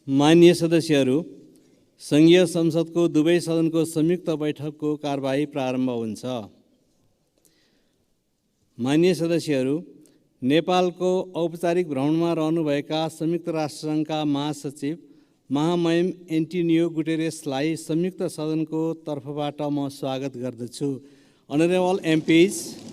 माननीय सदस्यहरू, संघीय संसदको दुवै सदनको संयुक्त बैठकको कारबाही प्रारम्भ हुन्छ। माननीय सदस्यहरू, नेपालको औपचारिक भ्रमणमा रहनुभएका संयुक्त राष्ट्रसङ्घका महासचिव महामहिम एन्टोनियो गुटेरेसलाई संयुक्त सदनको तर्फबाट म स्वागत गर्दछु। Honorable MPs,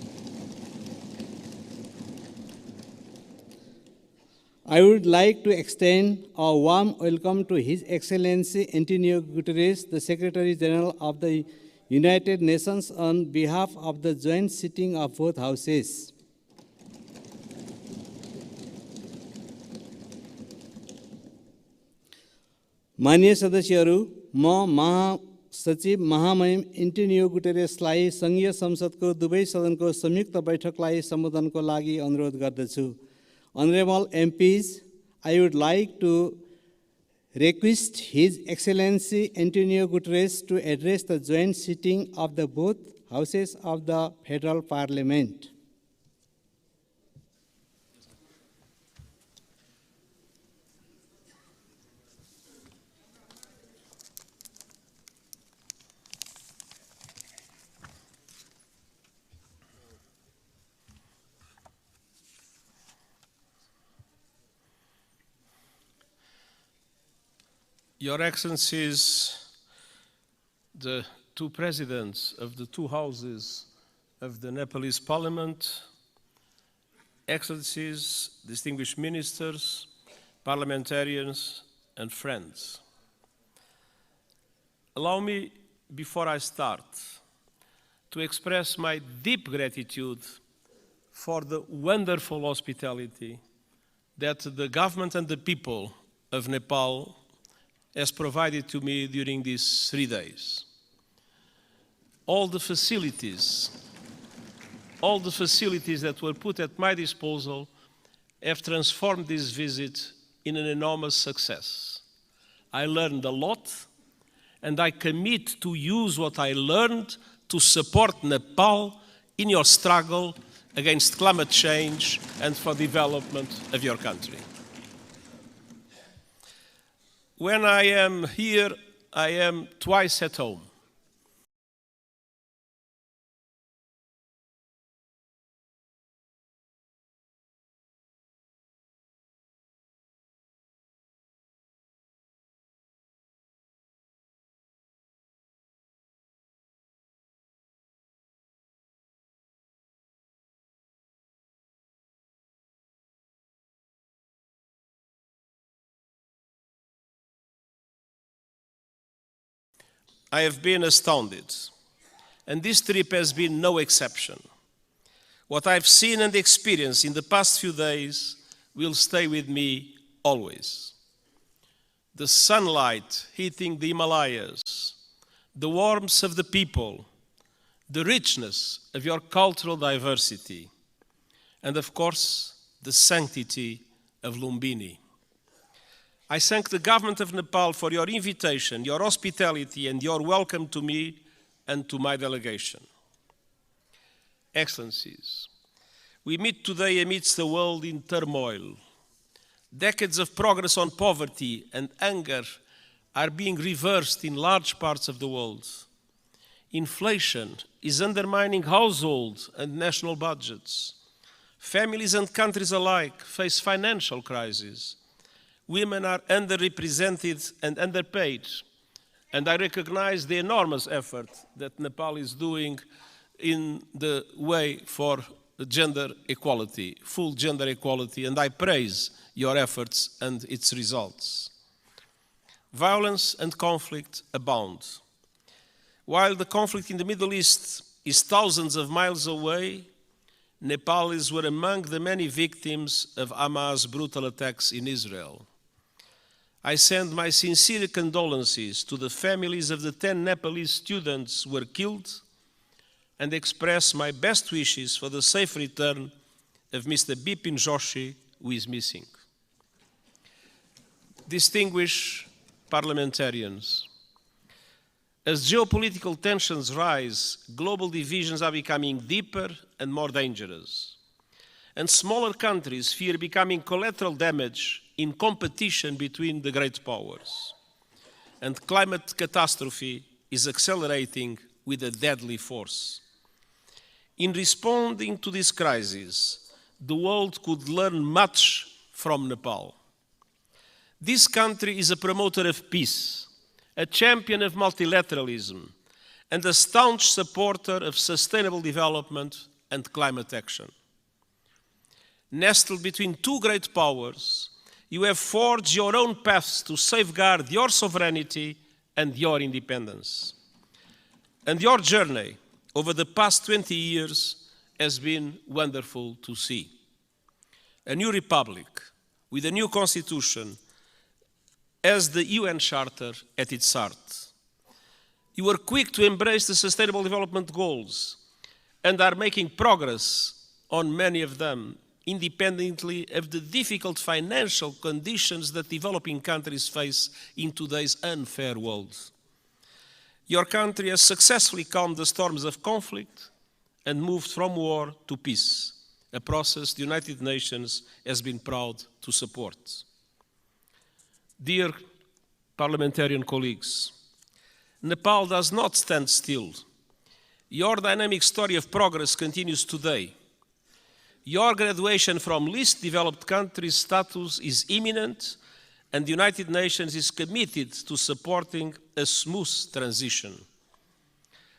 I would like to extend a warm welcome to His Excellency Antonio Guterres, the Secretary General of the United Nations, on behalf of the joint sitting of both houses. माननीय सदस्यहरू, म महासचिव महामहिम Antonio गुटेरेसलाई संघीय संसदको दुवै सदनको संयुक्त बैठकलाई सम्बोधनको लागि अनुरोध गर्दछु। Honorable MPs, I would like to request His Excellency Antonio Guterres to address the joint sitting of the both houses of the Federal Parliament. Your Excellencies, the two presidents of the two houses of the Nepalese Parliament, Excellencies, distinguished ministers, parliamentarians, and friends. Allow me, before I start, to express my deep gratitude for the wonderful hospitality that the government and the people of Nepal has provided to me during these 3 days. All the facilities that were put at my disposal have transformed this visit in an enormous success. I learned a lot, and I commit to use what I learned to support Nepal in your struggle against climate change and for development of your country. When I am here, I am twice at home. I have been astounded, and this trip has been no exception. What I've seen and experienced in the past few days will stay with me always. The sunlight hitting the Himalayas, the warmth of the people, the richness of your cultural diversity, and of course, the sanctity of Lumbini. I thank the government of Nepal for your invitation, your hospitality, and your welcome to me and to my delegation. Excellencies, we meet today amidst a world in turmoil. Decades of progress on poverty and hunger are being reversed in large parts of the world. Inflation is undermining household and national budgets. Families and countries alike face financial crises. Women are underrepresented and underpaid, and I recognize the enormous effort that Nepal is doing in the way for gender equality, full gender equality, and I praise your efforts and its results. Violence and conflict abound. While the conflict in the Middle East is thousands of miles away, Nepalis were among the many victims of Hamas' brutal attacks in Israel. I send my sincere condolences to the families of the 10 Nepalese students who were killed and express my best wishes for the safe return of Mr. Bipin Joshi, who is missing. Distinguished parliamentarians, as geopolitical tensions rise, global divisions are becoming deeper and more dangerous, and smaller countries fear becoming collateral damage in competition between the great powers. And climate catastrophe is accelerating with a deadly force. In responding to this crisis, the world could learn much from Nepal. This country is a promoter of peace, a champion of multilateralism, and a staunch supporter of sustainable development and climate action. Nestled between two great powers, you have forged your own paths to safeguard your sovereignty and your independence. And your journey over the past 20 years has been wonderful to see. A new republic with a new constitution has the UN Charter at its heart. You were quick to embrace the Sustainable Development Goals and are making progress on many of them, independently of the difficult financial conditions that developing countries face in today's unfair world. Your country has successfully calmed the storms of conflict and moved from war to peace, a process the United Nations has been proud to support. Dear parliamentarian colleagues, Nepal does not stand still. Your dynamic story of progress continues today. Your graduation from least developed countries status is imminent, and the United Nations is committed to supporting a smooth transition.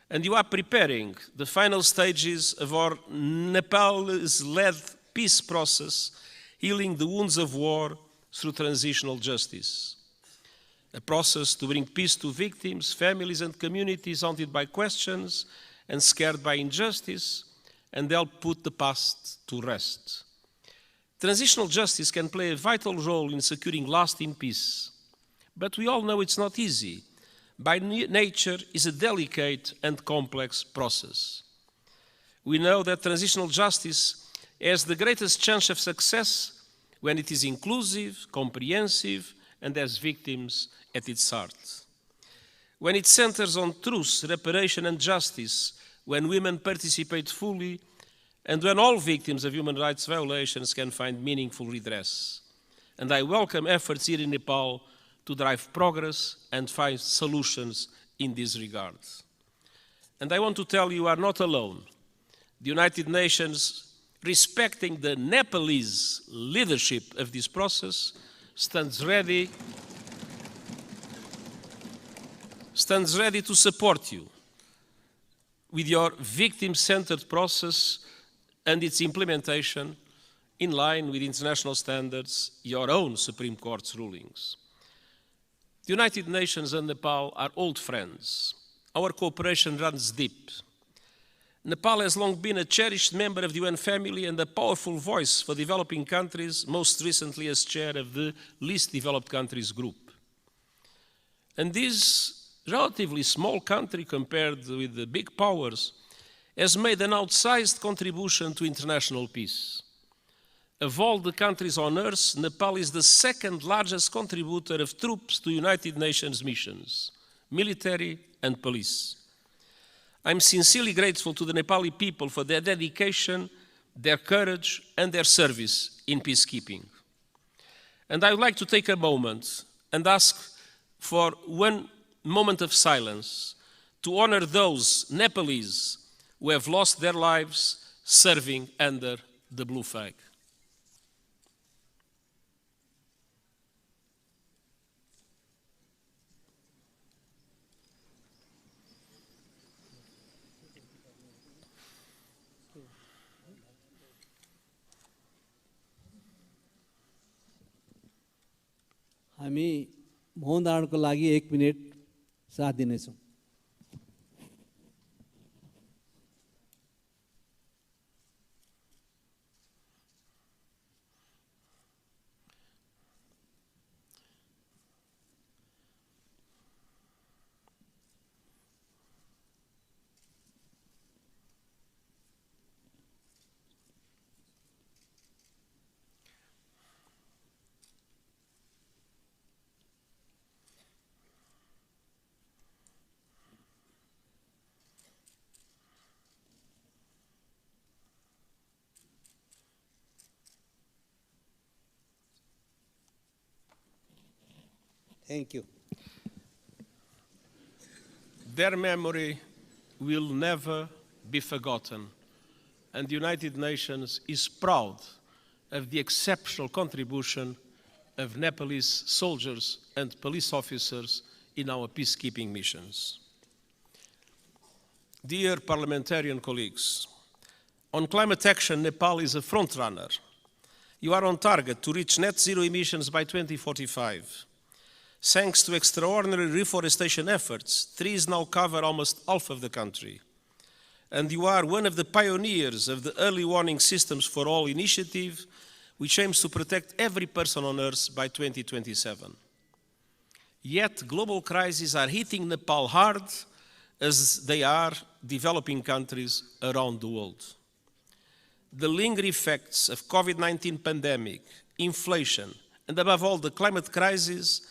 And you are preparing the final stages of our Nepal's-led peace process, healing the wounds of war through transitional justice. A process to bring peace to victims, families, and communities haunted by questions and scared by injustice, and help put the past to rest. Transitional justice can play a vital role in securing lasting peace, but we all know it's not easy. By nature, it's a delicate and complex process. We know that transitional justice has the greatest chance of success when it is inclusive, comprehensive, and has victims at its heart. When it centers on truth, reparation, and justice, when women participate fully, and when all victims of human rights violations can find meaningful redress. And I welcome efforts here in Nepal to drive progress and find solutions in this regard. And I want to tell you are not alone. The United Nations, respecting the Nepalese leadership of this process, stands ready to support you with your victim-centered process and its implementation in line with international standards, your own Supreme Court's rulings. The United Nations and Nepal are old friends. Our cooperation runs deep. Nepal has long been a cherished member of the UN family and a powerful voice for developing countries, most recently as chair of the Least Developed Countries Group. And this relatively small country compared with the big powers has made an outsized contribution to international peace. Of all the countries on earth, Nepal is the second largest contributor of troops to United Nations missions, military and police. I'm sincerely grateful to the Nepali people for their dedication, their courage, and their service in peacekeeping. And I would like to take a moment and ask for one moment of silence to honor those Nepalese who have lost their lives serving under the blue flag. हामी मौन धारणको लागि 1 minute साथ दिनेछौँ। Thank you. Their memory will never be forgotten, and the United Nations is proud of the exceptional contribution of Nepalese soldiers and police officers in our peacekeeping missions. Dear parliamentarian colleagues, on climate action, Nepal is a front-runner. You are on target to reach net zero emissions by 2045. Thanks to extraordinary reforestation efforts, trees now cover almost half of the country. And you are one of the pioneers of the Early Warning Systems for All initiative, which aims to protect every person on Earth by 2027. Yet global crises are hitting Nepal hard, as they are developing countries around the world. The lingering effects of COVID-19 pandemic, inflation, and above all the climate crisis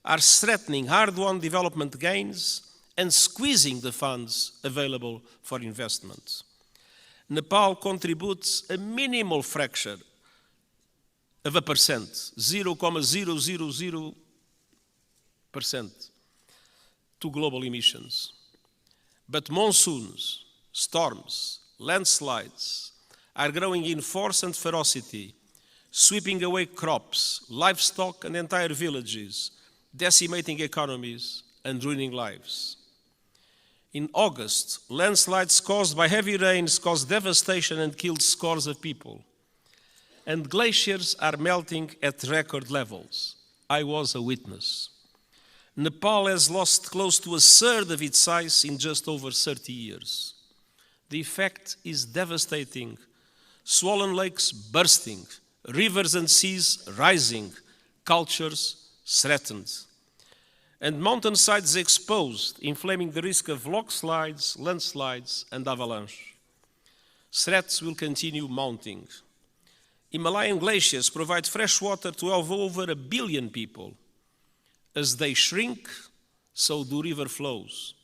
are threatening hard-won development gains and squeezing the funds available for investment. Nepal contributes a minimal fraction of a percent, 0.000%, to global emissions. But monsoons, storms, landslides are growing in force and ferocity, sweeping away crops, livestock, and entire villages, decimating economies and ruining lives. In August, landslides caused by heavy rains caused devastation and killed scores of people. And glaciers are melting at record levels. I was a witness. Nepal has lost close to a third of its size in just over 30 years. The effect is devastating. Swollen lakes bursting, rivers and seas rising, cultures threatened, and mountainsides exposed, inflaming the risk of landslides, and avalanche. Threats will continue mounting. Himalayan glaciers provide fresh water to over 1 billion people. As they shrink, so do river flows.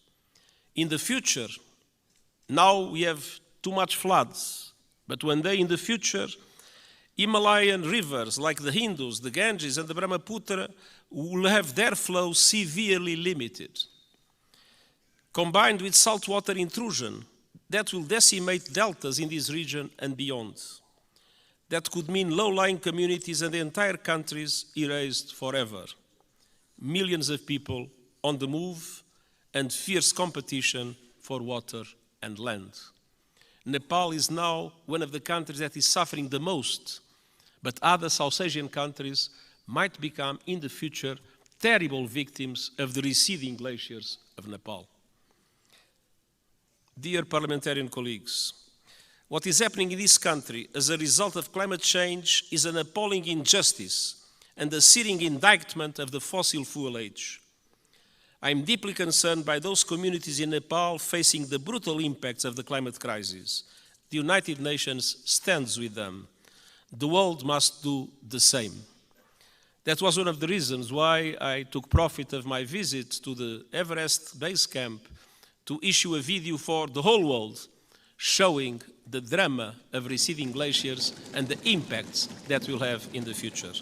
In the future, now we have too much floods, but one day in the future, Himalayan rivers like the Indus, the Ganges, and the Brahmaputra will have their flow severely limited. Combined with saltwater intrusion, that will decimate deltas in this region and beyond. That could mean low-lying communities and entire countries erased forever. Millions of people on the move and fierce competition for water and land. Nepal is now one of the countries that is suffering the most, but other South Asian countries might become in the future terrible victims of the receding glaciers of Nepal. Dear parliamentarian colleagues, what is happening in this country as a result of climate change is an appalling injustice and a searing indictment of the fossil fuel age. I am deeply concerned by those communities in Nepal facing the brutal impacts of the climate crisis. The United Nations stands with them. The world must do the same. That was one of the reasons why I took profit of my visit to the Everest base camp to issue a video for the whole world showing the drama of receding glaciers and the impacts that will have in the future.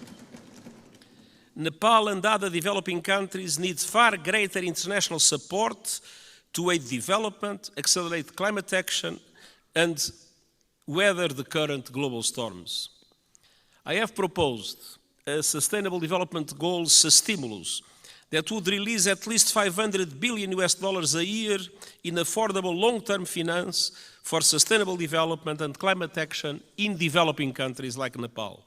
Nepal and other developing countries need far greater international support to aid development, accelerate climate action, and weather the current global storms. I have proposed a Sustainable Development Goals stimulus that would release at least $500 billion a year in affordable long-term finance for sustainable development and climate action in developing countries like Nepal.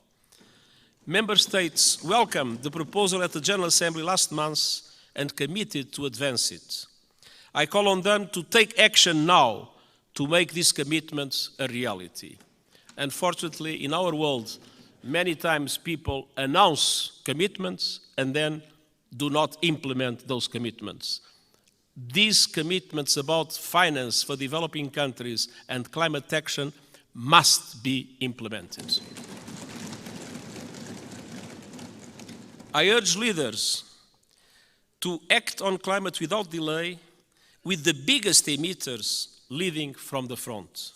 Member States welcomed the proposal at the General Assembly last month and committed to advance it. I call on them to take action now to make these commitments a reality. Unfortunately, in our world, many times people announce commitments and then do not implement those commitments. These commitments about finance for developing countries and climate action must be implemented. I urge leaders to act on climate without delay, with the biggest emitters leading from the front.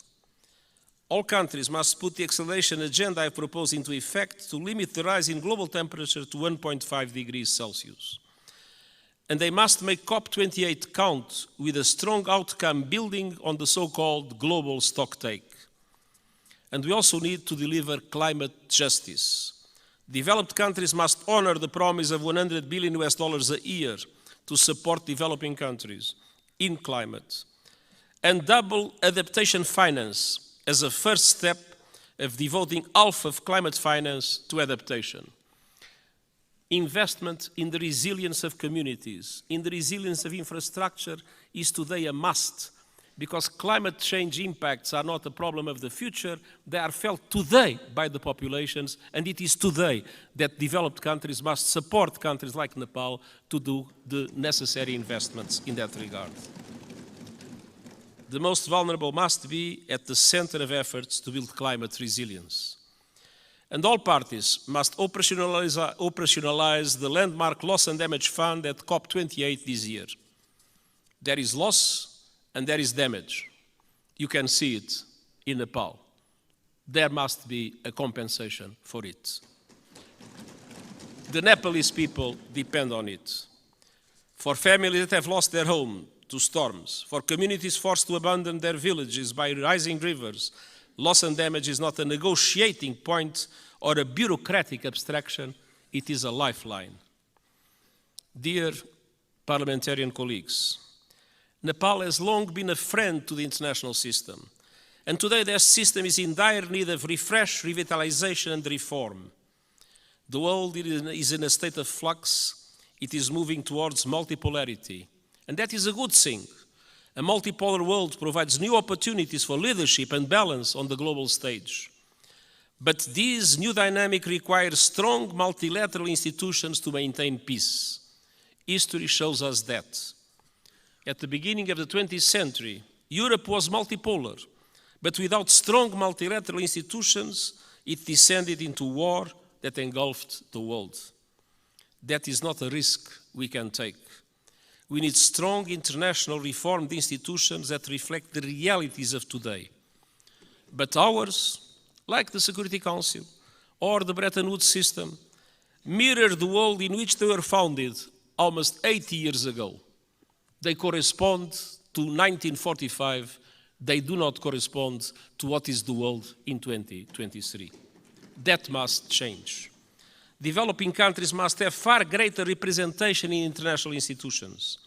All countries must put the acceleration agenda I propose into effect to limit the rise in global temperature to 1.5 degrees Celsius. and they must make COP28 count with a strong outcome building on the so-called global stocktake. And we also need to deliver climate justice. Developed countries must honor the promise of $100 billion a year to support developing countries in climate, and double adaptation finance as a first step of devoting half of climate finance to adaptation. Investment in the resilience of communities, in the resilience of infrastructure is today a must, because climate change impacts are not a problem of the future, they are felt today by the populations, and it is today that developed countries must support countries like Nepal to do the necessary investments in that regard. The most vulnerable must be at the center of efforts to build climate resilience. And all parties must operationalize the landmark loss and damage fund at COP28 this year. There is loss and there is damage. You can see it in Nepal. There must be a compensation for it. The Nepalese people depend on it. For families that have lost their home to storms, for communities forced to abandon their villages by rising rivers, loss and damage is not a negotiating point or a bureaucratic abstraction, it is a lifeline. Dear parliamentarian colleagues, Nepal has long been a friend to the international system, and today their system is in dire need of refresh, revitalization and reform. The world is in a state of flux, it is moving towards multipolarity, and that is a good thing. A multipolar world provides new opportunities for leadership and balance on the global stage. But this new dynamic requires strong multilateral institutions to maintain peace. History shows us that. At the beginning of the 20th century, Europe was multipolar, but without strong multilateral institutions, it descended into war that engulfed the world. That is not a risk we can take. We need strong international reformed institutions that reflect the realities of today. But ours, like the Security Council or the Bretton Woods system, mirror the world in which they were founded almost 80 years ago. They correspond to 1945. They do not correspond to what is the world in 2023. That must change. Developing countries must have far greater representation in international institutions.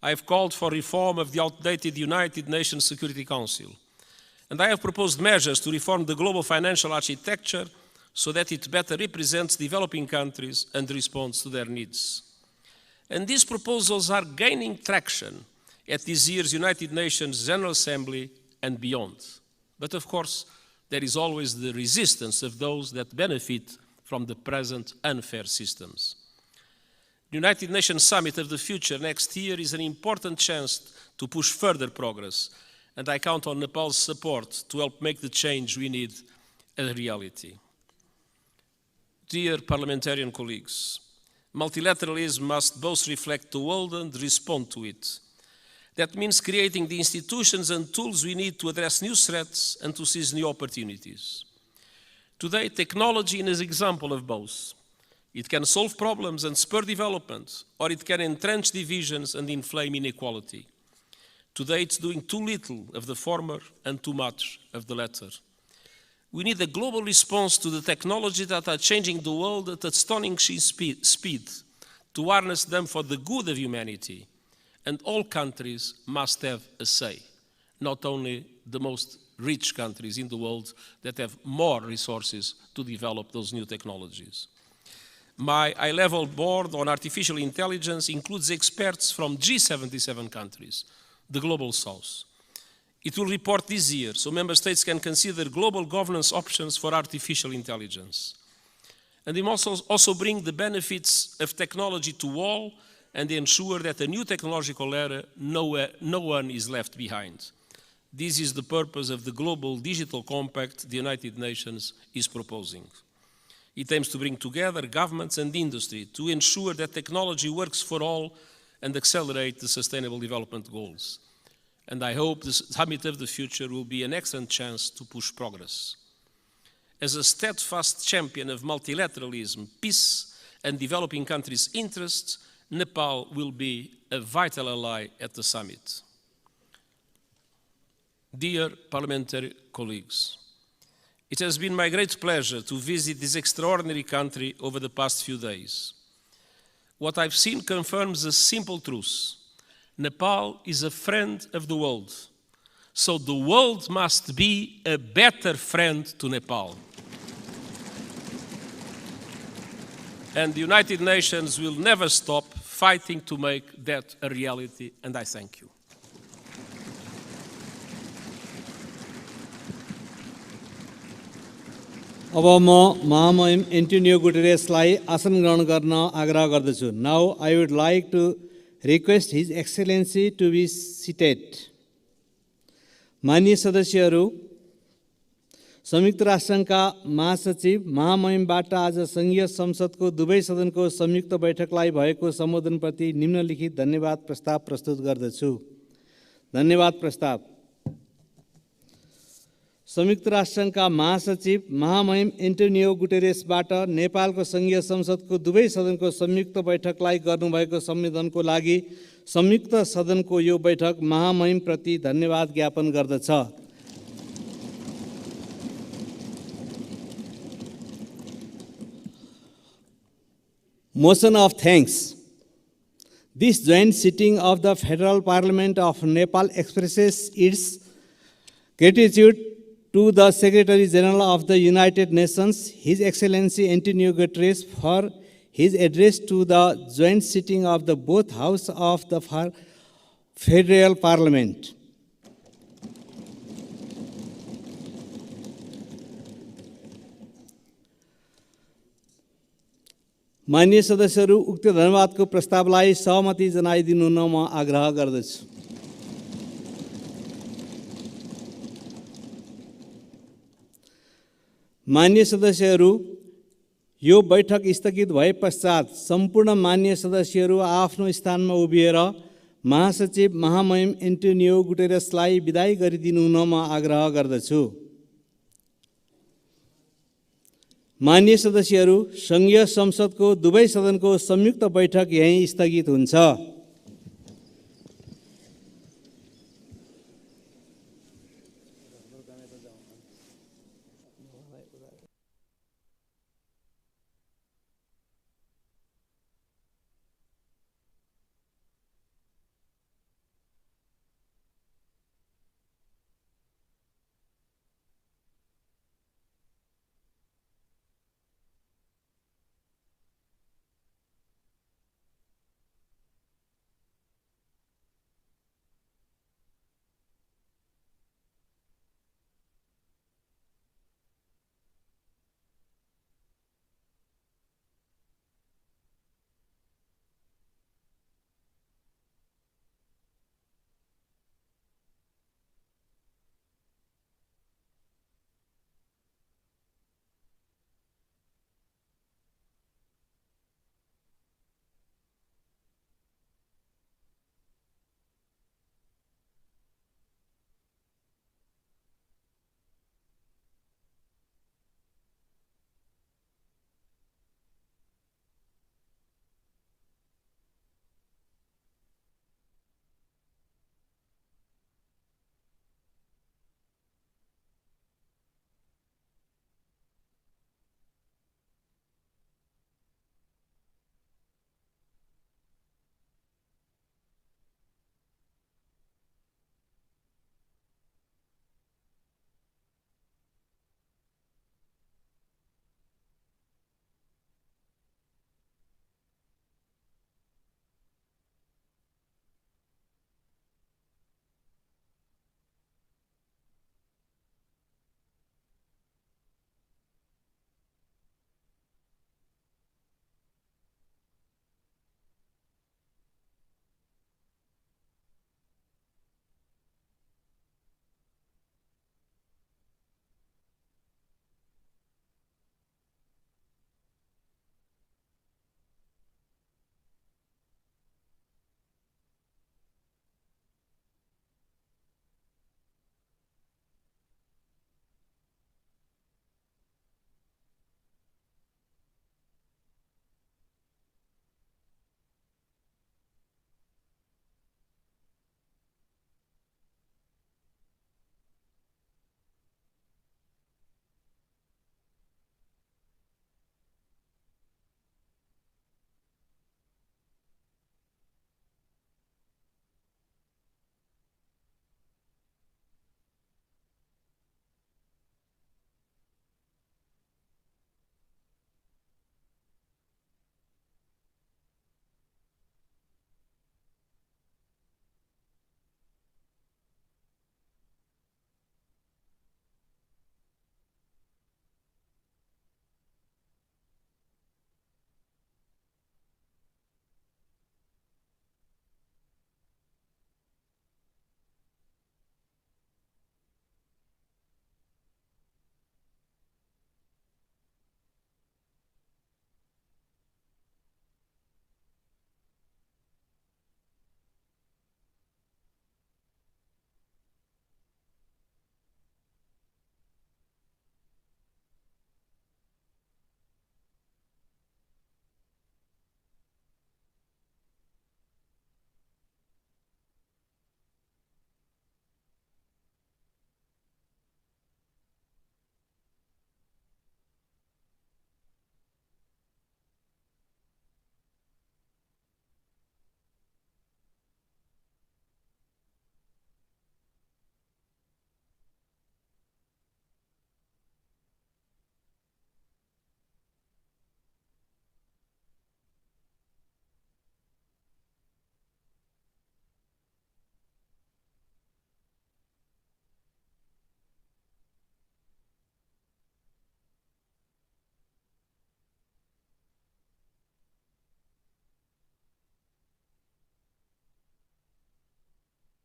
I have called for reform of the outdated United Nations Security Council, and I have proposed measures to reform the global financial architecture so that it better represents developing countries and responds to their needs. And these proposals are gaining traction at this year's United Nations General Assembly and beyond. But of course, there is always the resistance of those that benefit from the present unfair systems. The United Nations Summit of the Future next year is an important chance to push further progress, and I count on Nepal's support to help make the change we need a reality. Dear parliamentarian colleagues, multilateralism must both reflect the world and respond to it. That means creating the institutions and tools we need to address new threats and to seize new opportunities. Today, technology is an example of both. It can solve problems and spur development, or it can entrench divisions and inflame inequality. Today, it's doing too little of the former and too much of the latter. We need a global response to the technologies that are changing the world at astonishing speed, to harness them for the good of humanity. And all countries must have a say, not only the most rich countries in the world that have more resources to develop those new technologies. My high-level board on artificial intelligence includes experts from G77 countries, the Global South. It will report this year, so member states can consider global governance options for artificial intelligence. And it must also bring the benefits of technology to all and ensure that a new technological era, no one is left behind. This is the purpose of the Global Digital Compact the United Nations is proposing. It aims to bring together governments and industry to ensure that technology works for all and accelerate the Sustainable Development Goals. And I hope the Summit of the Future will be an excellent chance to push progress. As a steadfast champion of multilateralism, peace, and developing countries' interests, Nepal will be a vital ally at the summit. Dear parliamentary colleagues, it has been my great pleasure to visit this extraordinary country over the past few days. What I've seen confirms a simple truth. Nepal is a friend of the world, so the world must be a better friend to Nepal. And the United Nations will never stop fighting to make that a reality, and I thank you. अब म महामहिम Antonio गुटेरेसलाई आसन ग्रहण गर्न आग्रह गर्दछु. Now I would like to request his excellency to be seated. माननीय सदस्यहरू, संयुक्त राष्ट्रसङ्घका महासचिव महामहिमबाट आज सङ्घीय संसदको दुवै सदनको संयुक्त बैठकलाई भएको सम्बोधनप्रति निम्नलिखित धन्यवाद प्रस्ताव प्रस्तुत गर्दछु. धन्यवाद प्रस्ताव. संयुक्त राष्ट्रसङ्घका महासचिव महामहिम एन्टोनियो गुटेरेसबाट नेपालको सङ्घीय संसदको दुवै सदनको संयुक्त बैठकलाई गर्नुभएको सम्बोधनको लागि संयुक्त सदनको यो बैठक महामहिमप्रति धन्यवाद ज्ञापन गर्दछ. Motion of thanks. This joint sitting of the Federal Parliament of Nepal expresses its gratitude to the Secretary General of the United Nations, His Excellency Antonio Guterres, for his address to the joint sitting of the both House of the Federal Parliament. माननीय सदस्यहरू, उक्त धन्यवादको प्रस्तावलाई सहमति जनाइदिनु हुन म आग्रह गर्दछु. माननीय सदस्यहरू, यो बैठक स्थगित भए पश्चात सम्पूर्ण माननीय सदस्यहरू आफ्नो स्थानमा उभिएर महासचिव महामहिम एन्टोनियो गुटेरेसलाई बिदाई गरिदिनु हुन म आग्रह गर्दछु. माननीय सदस्यहरू, सङ्घीय संसदको दुवै सदनको संयुक्त बैठक यहीँ स्थगित हुन्छ.